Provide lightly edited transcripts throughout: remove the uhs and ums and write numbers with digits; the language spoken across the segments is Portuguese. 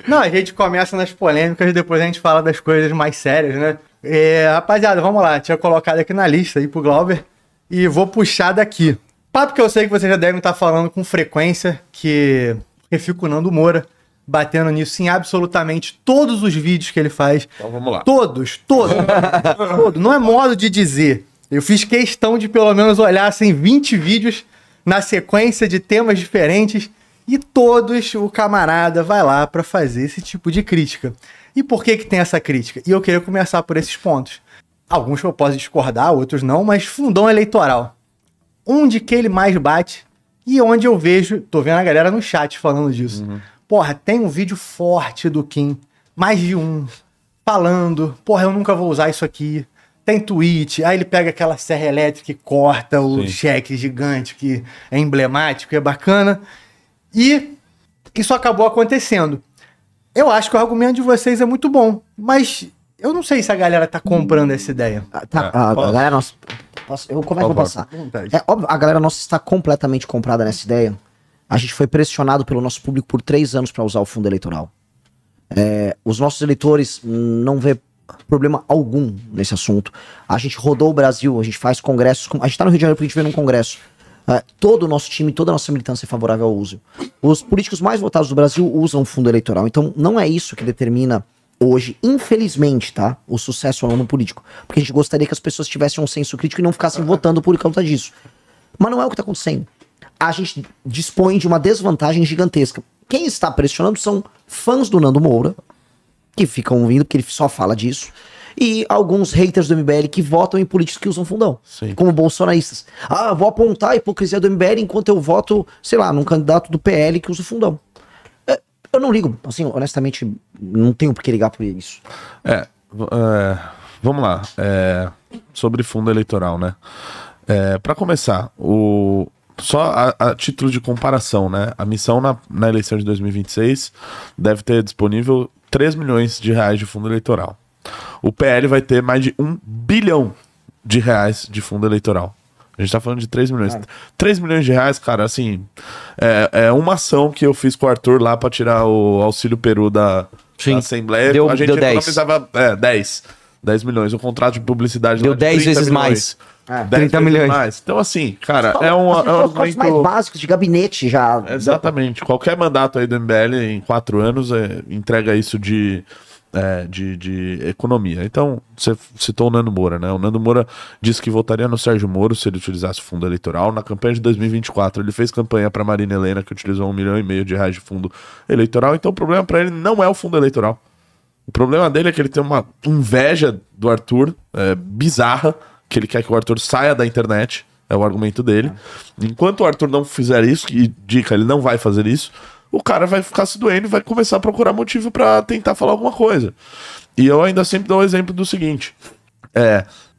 Não, a gente começa nas polêmicas e depois a gente fala das coisas mais sérias, né? Rapaziada, vamos lá. Tinha colocado aqui na lista aí pro Glauber e vou puxar daqui. Papo que eu sei que vocês já devem estar falando com frequência, que eu fico o Nando Moura batendo nisso em absolutamente todos os vídeos que ele faz. Então vamos lá. Todos. Não é modo de dizer. Eu fiz questão de pelo menos olhar assim 20 vídeos na sequência de temas diferentes e todos o camarada vai lá pra fazer esse tipo de crítica. E por que tem essa crítica? E eu queria começar por esses pontos. Alguns eu posso discordar, outros não, mas fundão eleitoral. Onde que ele mais bate e onde eu vejo, tô vendo a galera no chat falando disso. Porra, tem um vídeo forte do Kim, mais de um, falando, porra, eu nunca vou usar isso aqui. Tem tweet, aí ele pega aquela serra elétrica e corta o cheque gigante que é emblemático, é bacana. E isso acabou acontecendo. Eu acho que o argumento de vocês é muito bom, mas eu não sei se a galera tá comprando essa ideia. A galera nossa... Eu começo a passar. É óbvio, a galera nossa está completamente comprada nessa ideia. A gente foi pressionado pelo nosso público por 3 anos para usar o fundo eleitoral. Os nossos eleitores não vê problema algum nesse assunto. A gente rodou o Brasil, a gente faz congressos. A gente tá no Rio de Janeiro porque a gente vê num congresso. Todo o nosso time, toda a nossa militância é favorável ao uso. Os políticos mais votados do Brasil usam o fundo eleitoral. Então não é isso que determina hoje, infelizmente, tá? O sucesso ou não no político. Porque a gente gostaria que as pessoas tivessem um senso crítico e não ficassem votando por causa disso. Mas não é o que tá acontecendo. A gente dispõe de uma desvantagem gigantesca. Quem está pressionando são fãs do Nando Moura, que ficam ouvindo, porque ele só fala disso, e alguns haters do MBL que votam em políticos que usam fundão, como bolsonaristas. Vou apontar a hipocrisia do MBL enquanto eu voto, sei lá, num candidato do PL que usa fundão. Eu não ligo, assim, honestamente, não tenho por que ligar por isso. Vamos lá. Sobre fundo eleitoral, né? Para começar, só a título de comparação, né? A missão na eleição de 2026 deve ter disponível 3 milhões de reais de fundo eleitoral. O PL vai ter mais de 1 bilhão de reais de fundo eleitoral. A gente tá falando de 3 milhões. 3 milhões de reais, cara, assim, é uma ação que eu fiz com o Arthur lá pra tirar o auxílio Peru da Assembleia. A gente economizava 10 milhões. O contrato de publicidade deu 10 vezes mais. 30 milhões. Mais. Então, assim, cara, os cortes mais básicos de gabinete já. Exatamente. Qualquer mandato aí do MBL em 4 anos entrega isso de economia. Então, você citou o Nando Moura, né? O Nando Moura disse que votaria no Sérgio Moro se ele utilizasse o fundo eleitoral. Na campanha de 2024, ele fez campanha para Marina Helena, que utilizou 1,5 milhão de reais de fundo eleitoral. Então, o problema para ele não é o fundo eleitoral. O problema dele é que ele tem uma inveja do Arthur bizarra, que ele quer que o Arthur saia da internet. É o argumento dele. Enquanto o Arthur não fizer isso, e dica, ele não vai fazer isso, o cara vai ficar se doendo e vai começar a procurar motivo pra tentar falar alguma coisa. E eu ainda sempre dou o exemplo do seguinte.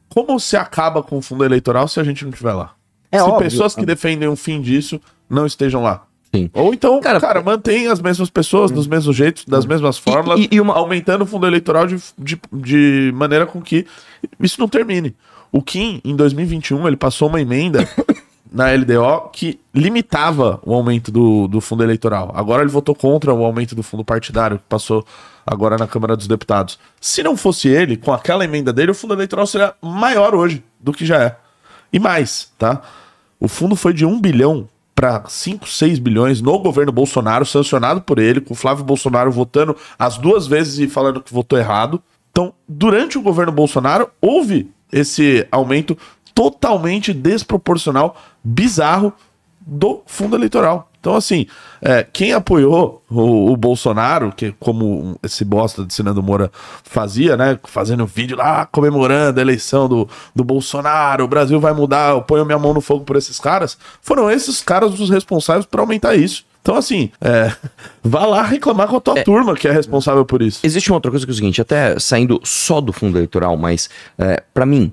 Como se acaba com o fundo eleitoral se a gente não estiver lá? Se óbvio, pessoas que defendem o fim disso não estejam lá. Sim. Ou então, cara, mantém as mesmas pessoas, dos mesmos jeitos, das mesmas fórmulas, aumentando o fundo eleitoral de maneira com que isso não termine. O Kim, em 2021, ele passou uma emenda na LDO que limitava o aumento do fundo eleitoral. Agora ele votou contra o aumento do fundo partidário, que passou agora na Câmara dos Deputados. Se não fosse ele, com aquela emenda dele, o fundo eleitoral seria maior hoje do que já é. E mais, tá? O fundo foi de 1 bilhão para 5, 6 bilhões no governo Bolsonaro, sancionado por ele, com o Flávio Bolsonaro votando as 2 vezes e falando que votou errado. Então, durante o governo Bolsonaro, houve esse aumento totalmente desproporcional, bizarro, do fundo eleitoral. Então, assim, quem apoiou o Bolsonaro, que como esse bosta de Nando Moura fazia, né, fazendo vídeo lá, comemorando a eleição do Bolsonaro, o Brasil vai mudar, eu ponho minha mão no fogo por esses caras, foram esses caras os responsáveis por aumentar isso. Então, assim, vá lá reclamar com a tua turma que é responsável por isso. Existe uma outra coisa que é o seguinte, até saindo só do fundo eleitoral, mas pra mim,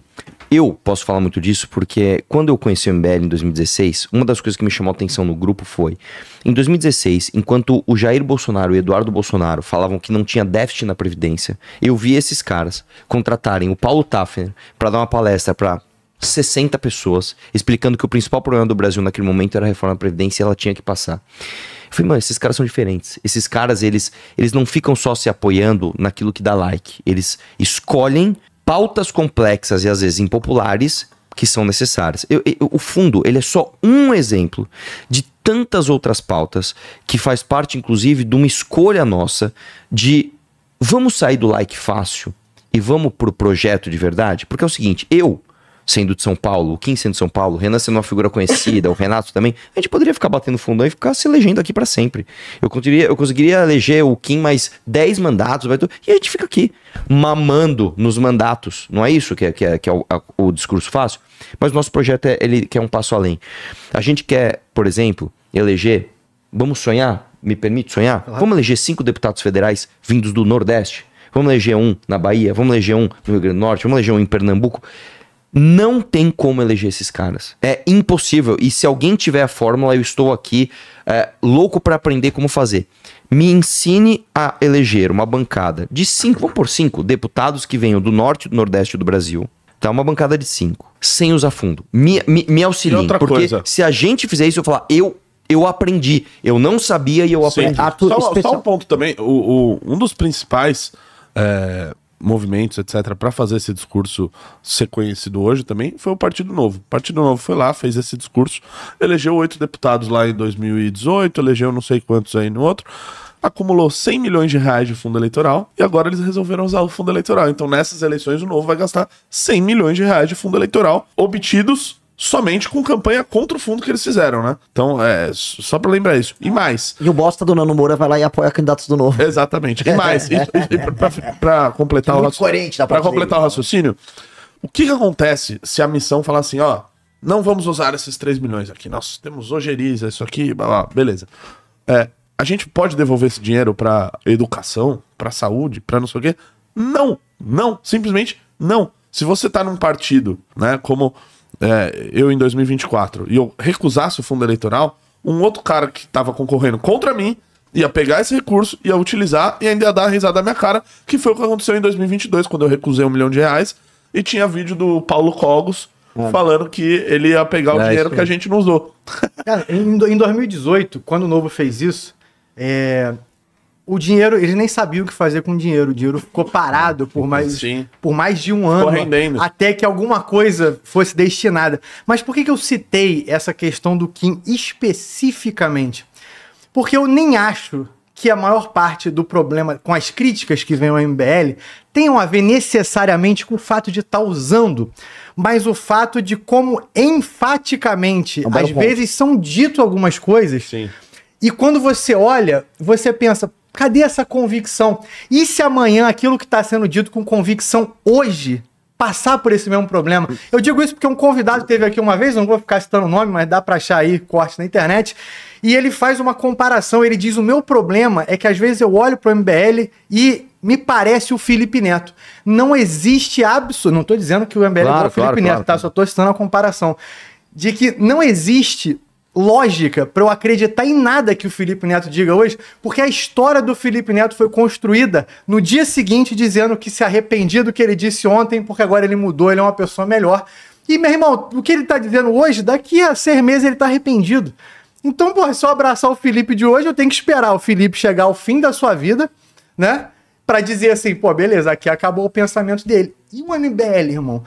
eu posso falar muito disso porque quando eu conheci o MBL em 2016, uma das coisas que me chamou a atenção no grupo foi, em 2016, enquanto o Jair Bolsonaro e o Eduardo Bolsonaro falavam que não tinha déficit na Previdência, eu vi esses caras contratarem o Paulo Tafner para dar uma palestra para 60 pessoas, explicando que o principal problema do Brasil naquele momento era a reforma da Previdência e ela tinha que passar. falei, mano, esses caras são diferentes. Esses caras, eles não ficam só se apoiando naquilo que dá like. Eles escolhem pautas complexas e às vezes impopulares que são necessárias. O fundo, ele é só um exemplo de tantas outras pautas que faz parte, inclusive, de uma escolha nossa de vamos sair do like fácil e vamos pro projeto de verdade? Porque é o seguinte, eu, sendo de São Paulo, o Kim sendo de São Paulo, o Renan sendo uma figura conhecida, o Renato também, a gente poderia ficar batendo fundão e ficar se elegendo aqui pra sempre. Eu conseguiria eleger o Kim mais 10 mandatos, e a gente fica aqui, mamando nos mandatos. Não é isso que é o discurso fácil? Mas o nosso projeto, ele quer um passo além. A gente quer, por exemplo, eleger, vamos sonhar? Me permite sonhar? Claro. Vamos eleger 5 deputados federais vindos do Nordeste? Vamos eleger um na Bahia? Vamos eleger um no Rio Grande do Norte? Vamos eleger um em Pernambuco? Não tem como eleger esses caras. É impossível. E se alguém tiver a fórmula, eu estou aqui louco para aprender como fazer. Me ensine a eleger uma bancada de 5, vamos por 5 deputados que venham do Norte e do Nordeste do Brasil. Tá, uma bancada de 5, sem usar fundo. Me auxiliem. Porque coisa, se a gente fizer isso, eu falar, eu aprendi. Eu não sabia e eu aprendi. Só um ponto também. Um dos principais movimentos, etc., para fazer esse discurso ser conhecido hoje também foi o Partido Novo. O Partido Novo foi lá, fez esse discurso, elegeu 8 deputados lá em 2018, elegeu não sei quantos aí no outro, acumulou 100 milhões de reais de fundo eleitoral e agora eles resolveram usar o fundo eleitoral. Então nessas eleições o Novo vai gastar 100 milhões de reais de fundo eleitoral obtidos somente com campanha contra o fundo que eles fizeram, né? Então, só pra lembrar isso. E mais. E o bosta do Nando Moura vai lá e apoia candidatos do Novo. Exatamente. E mais. Pra completar o raciocínio, o que acontece se a missão falar assim, ó, não vamos usar esses 3 milhões aqui, nós temos ojeriza, isso aqui, blá, blá, beleza. A gente pode devolver esse dinheiro pra educação, pra saúde, pra não sei o quê? Não, simplesmente não. Se você tá num partido, né, como eu em 2024, e eu recusasse o fundo eleitoral, um outro cara que tava concorrendo contra mim ia pegar esse recurso, ia utilizar e ainda ia dar a risada na minha cara, que foi o que aconteceu em 2022, quando eu recusei R$1 milhão e tinha vídeo do Paulo Cogos falando que ele ia pegar o dinheiro que a gente não usou. Cara, em 2018, quando o Novo fez isso, o dinheiro, eles nem sabiam o que fazer com o dinheiro ficou parado por mais de um ano, até que alguma coisa fosse destinada. Mas por que eu citei essa questão do Kim especificamente? Porque eu nem acho que a maior parte do problema com as críticas que vem ao MBL tenham a ver necessariamente com o fato de estar usando, mas o fato de como enfaticamente, às vezes, são dito algumas coisas. Sim. E quando você olha, você pensa, cadê essa convicção? E se amanhã aquilo que está sendo dito com convicção hoje passar por esse mesmo problema? Eu digo isso porque um convidado teve aqui uma vez, não vou ficar citando o nome, mas dá para achar aí corte na internet, e ele faz uma comparação, ele diz, o meu problema é que às vezes eu olho para o MBL e me parece o Felipe Neto. Não existe não estou dizendo que o MBL é o Felipe Neto, tá? Só estou citando a comparação. De que não existe lógica para eu acreditar em nada que o Felipe Neto diga hoje, porque a história do Felipe Neto foi construída no dia seguinte dizendo que se arrependia do que ele disse ontem, porque agora ele mudou, ele é uma pessoa melhor. E, meu irmão, o que ele tá dizendo hoje, daqui a 6 meses ele tá arrependido. Então, porra, se eu abraçar o Felipe de hoje, eu tenho que esperar o Felipe chegar ao fim da sua vida, né? Pra dizer assim, pô, beleza, aqui acabou o pensamento dele. E o MBL, irmão?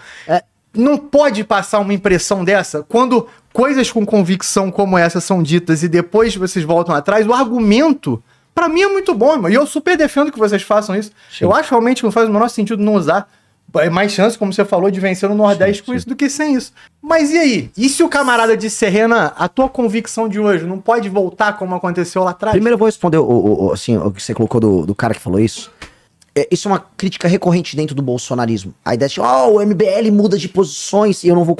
Não pode passar uma impressão dessa quando coisas com convicção como essa são ditas e depois vocês voltam atrás. O argumento, pra mim, é muito bom, irmão. E eu super defendo que vocês façam isso. Sim. Eu acho realmente que não faz o menor sentido não usar. É mais chance, como você falou, de vencer no Nordeste com isso do que sem isso. Mas e aí? E se o camarada disse, Renan, a tua convicção de hoje não pode voltar como aconteceu lá atrás? Primeiro eu vou responder assim, o que você colocou do cara que falou isso. Isso é uma crítica recorrente dentro do bolsonarismo. A ideia de, o MBL muda de posições e eu não vou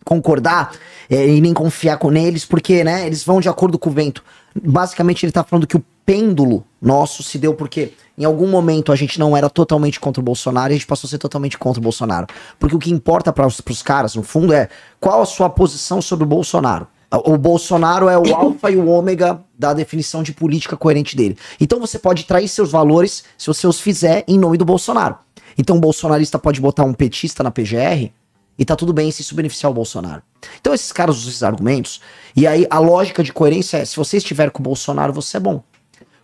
concordar e nem confiar neles, porque, né, eles vão de acordo com o vento. Basicamente, ele tá falando que o pêndulo nosso se deu porque em algum momento a gente não era totalmente contra o Bolsonaro e a gente passou a ser totalmente contra o Bolsonaro. Porque o que importa para os caras, no fundo, é qual a sua posição sobre o Bolsonaro. O Bolsonaro é o alfa e o ômega da definição de política coerente dele. Então você pode trair seus valores se você os fizer em nome do Bolsonaro. Então o bolsonarista pode botar um petista na PGR E tá tudo bem se isso beneficiar o Bolsonaro. Então esses caras usam esses argumentos, e aí a lógica de coerência é, se você estiver com o Bolsonaro, você é bom.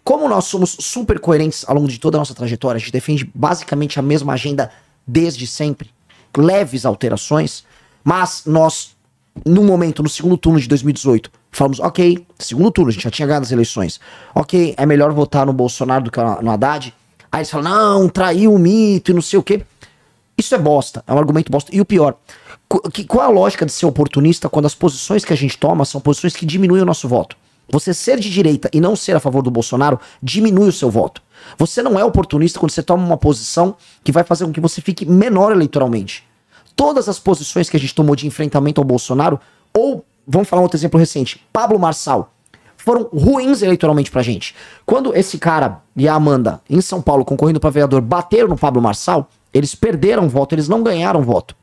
Como nós somos super coerentes ao longo de toda a nossa trajetória, a gente defende basicamente a mesma agenda desde sempre, leves alterações, mas nós, no momento, no segundo turno de 2018, falamos, ok, segundo turno, a gente já tinha ganhado as eleições, ok, é melhor votar no Bolsonaro do que no Haddad. Aí eles falam, não, traiu o mito e não sei o quê. Isso é bosta, é um argumento bosta. E o pior, qual é a lógica de ser oportunista quando as posições que a gente toma são posições que diminuem o nosso voto? Você ser de direita e não ser a favor do Bolsonaro diminui o seu voto. Você não é oportunista quando você toma uma posição que vai fazer com que você fique menor eleitoralmente. Todas as posições que a gente tomou de enfrentamento ao Bolsonaro, ou, vamos falar um outro exemplo recente, Pablo Marçal, foram ruins eleitoralmente pra gente. Quando esse cara e a Amanda, em São Paulo, concorrendo pra vereador, bateram no Pablo Marçal, eles perderam voto, eles não ganharam voto.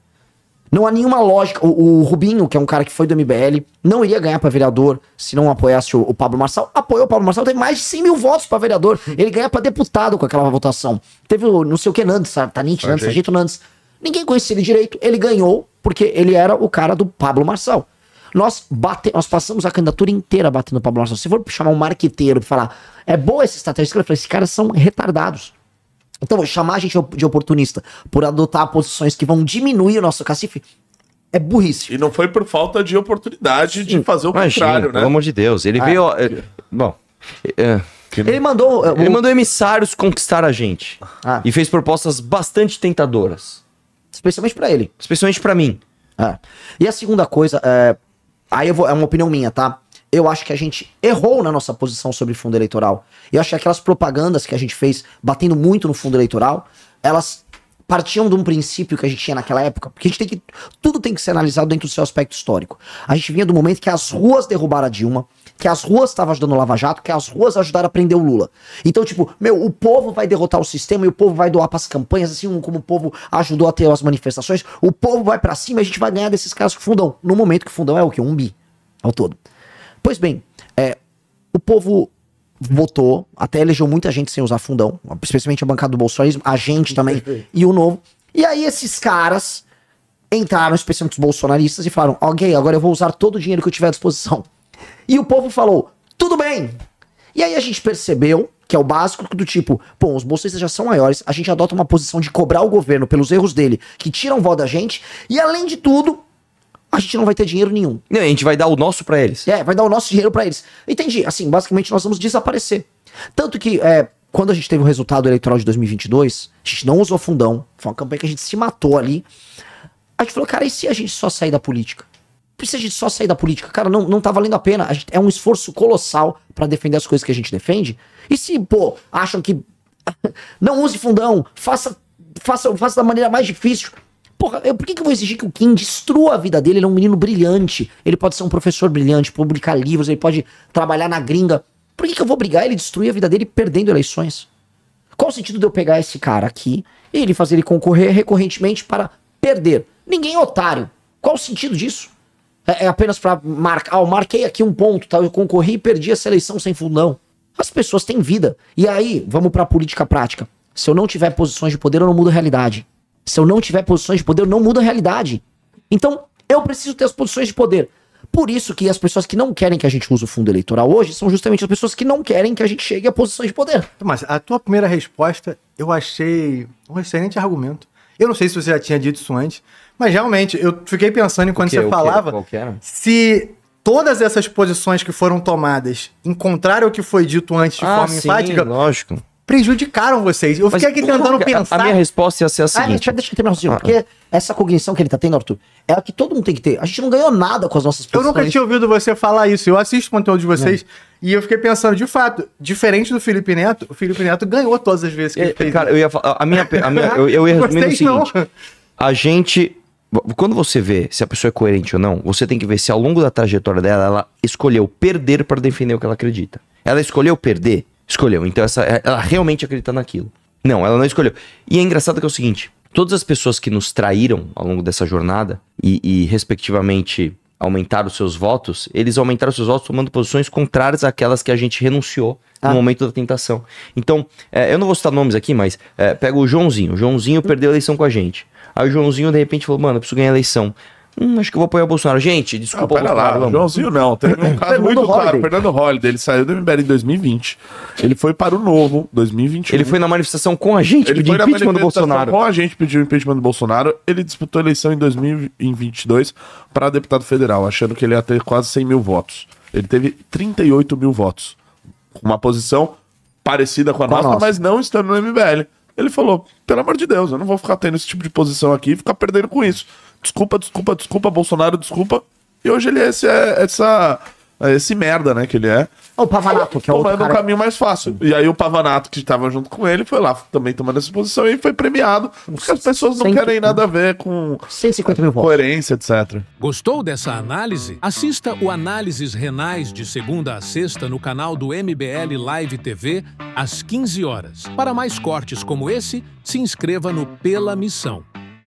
Não há nenhuma lógica. O Rubinho, que é um cara que foi do MBL, não iria ganhar pra vereador se não apoiasse o Pablo Marçal. Apoiou o Pablo Marçal, teve mais de 100 mil votos pra vereador. Ele ganha pra deputado com aquela votação. Teve o não sei o que Nandes, Tanit, Nandes, Sargento Nandes. Ninguém conhecia ele direito, ele ganhou porque ele era o cara do Pablo Marçal. Nós passamos a candidatura inteira batendo o Pablo Marçal. Se for chamar um marqueteiro e falar, é boa essa estratégia, eu falei, esses caras são retardados. Então, chamar a gente de oportunista por adotar posições que vão diminuir o nosso cacife é burrice. E não foi por falta de oportunidade de fazer o contrário, né? Pelo amor de Deus. Ele veio. Bom. Ele mandou emissários conquistar a gente. E fez propostas bastante tentadoras. Especialmente pra ele. Especialmente pra mim. E a segunda coisa, aí é uma opinião minha, tá? Eu acho que a gente errou na nossa posição sobre fundo eleitoral. Eu acho que aquelas propagandas que a gente fez, batendo muito no fundo eleitoral, elas partiam de um princípio que a gente tinha naquela época, porque a gente tudo tem que ser analisado dentro do seu aspecto histórico. A gente vinha do momento que as ruas derrubaram a Dilma, que as ruas estavam ajudando o Lava Jato, que as ruas ajudaram a prender o Lula. Então, tipo, o povo vai derrotar o sistema e o povo vai doar pras campanhas, assim como o povo ajudou a ter as manifestações, o povo vai pra cima e a gente vai ganhar desses caras com o fundão. No momento que o fundão é o quê? 1 bi ao todo. Pois bem, o povo votou, até elegeu muita gente sem usar fundão, especialmente a bancada do bolsonarismo, a gente também, e o Novo. E aí esses caras entraram, especialmente os bolsonaristas, e falaram, ok, agora eu vou usar todo o dinheiro que eu tiver à disposição. E o povo falou, tudo bem. E aí a gente percebeu, que é o básico do tipo, pô, os bolsonaristas já são maiores, a gente adota uma posição de cobrar o governo pelos erros dele, que tiram voto da gente, e além de tudo, a gente não vai ter dinheiro nenhum. Não, a gente vai dar o nosso pra eles. Vai dar o nosso dinheiro pra eles. Entendi. Assim, basicamente nós vamos desaparecer. Tanto que, quando a gente teve o resultado eleitoral de 2022, a gente não usou fundão. Foi uma campanha que a gente se matou ali. A gente falou, cara, e se a gente só sair da política? E se a gente só sair da política? Cara, não tá valendo a pena. É um esforço colossal pra defender as coisas que a gente defende. E se, pô, acham que não use fundão, faça da maneira mais difícil. Porra, por que eu vou exigir que o Kim destrua a vida dele? Ele é um menino brilhante, ele pode ser um professor brilhante, publicar livros, ele pode trabalhar na gringa. Por que eu vou obrigar ele a destruir a vida dele perdendo eleições? Qual o sentido de eu pegar esse cara aqui e ele fazer ele concorrer recorrentemente para perder? Ninguém é otário. Qual o sentido disso? É apenas para marcar, eu marquei aqui um ponto, tá? Eu concorri e perdi essa eleição sem fundão. As pessoas têm vida. E aí, vamos para a política prática. Se eu não tiver posições de poder, eu não mudo a realidade. Se eu não tiver posições de poder, eu não mudo a realidade. Então, eu preciso ter as posições de poder. Por isso que as pessoas que não querem que a gente use o fundo eleitoral hoje são justamente as pessoas que não querem que a gente chegue a posições de poder. Mas a tua primeira resposta, eu achei um excelente argumento. Eu não sei se você já tinha dito isso antes, mas realmente, eu fiquei pensando enquanto você falava, Qual que era? se todas essas posições que foram tomadas encontraram o que foi dito antes de forma enfática, lógico, prejudicaram vocês. Eu fiquei aqui tentando pensar. A minha resposta ia ser a seguinte. Deixa eu terminar o raciocínio, porque essa cognição que ele tá tendo, Arthur, é a que todo mundo tem que ter. A gente não ganhou nada com as nossas posições. Eu nunca tinha ouvido você falar isso. Eu assisto o conteúdo de vocês e eu fiquei pensando, de fato, diferente do Felipe Neto, o Felipe Neto ganhou todas as vezes que ele fez. Cara, eu ia falar, eu ia resumir o seguinte. A gente, quando você vê se a pessoa é coerente ou não, você tem que ver se ao longo da trajetória dela, ela escolheu perder para defender o que ela acredita. Ela escolheu perder? Escolheu. Então ela realmente acredita naquilo. Não, ela não escolheu. E é engraçado que é o seguinte, todas as pessoas que nos traíram ao longo dessa jornada e respectivamente, aumentaram os seus votos, eles aumentaram os seus votos tomando posições contrárias àquelas que a gente renunciou no momento da tentação. Então, eu não vou citar nomes aqui, mas pega o Joãozinho. O Joãozinho perdeu a eleição com a gente. Aí o Joãozinho, de repente, falou, mano, eu preciso ganhar a eleição. Acho que eu vou apoiar o Bolsonaro. Gente, desculpa. Pera lá, Joãozinho não. Teve um caso muito claro. Fernando Holliday, ele saiu do MBL em 2020. Ele foi para o Novo, 2021. Ele foi na manifestação com a gente, pediu impeachment do Bolsonaro. Com a gente pediu impeachment do Bolsonaro. Ele disputou a eleição em 2022 para deputado federal, achando que ele ia ter quase 100 mil votos. Ele teve 38 mil votos. Uma posição parecida com a nossa, mas não estando no MBL. Ele falou, pelo amor de Deus, eu não vou ficar tendo esse tipo de posição aqui e ficar perdendo com isso. Desculpa, Bolsonaro, desculpa. E hoje ele é esse merda, né, que ele é. O Pavanato, que é o tomando um caminho mais fácil. E aí o Pavanato, que estava junto com ele, foi lá também tomando essa posição e foi premiado. Porque as pessoas não querem nada a ver com 150 mil votos. Coerência, etc. Gostou dessa análise? Assista o Análises Renais de segunda a sexta no canal do MBL Live TV, às 15 horas. Para mais cortes como esse, se inscreva no Pela Missão.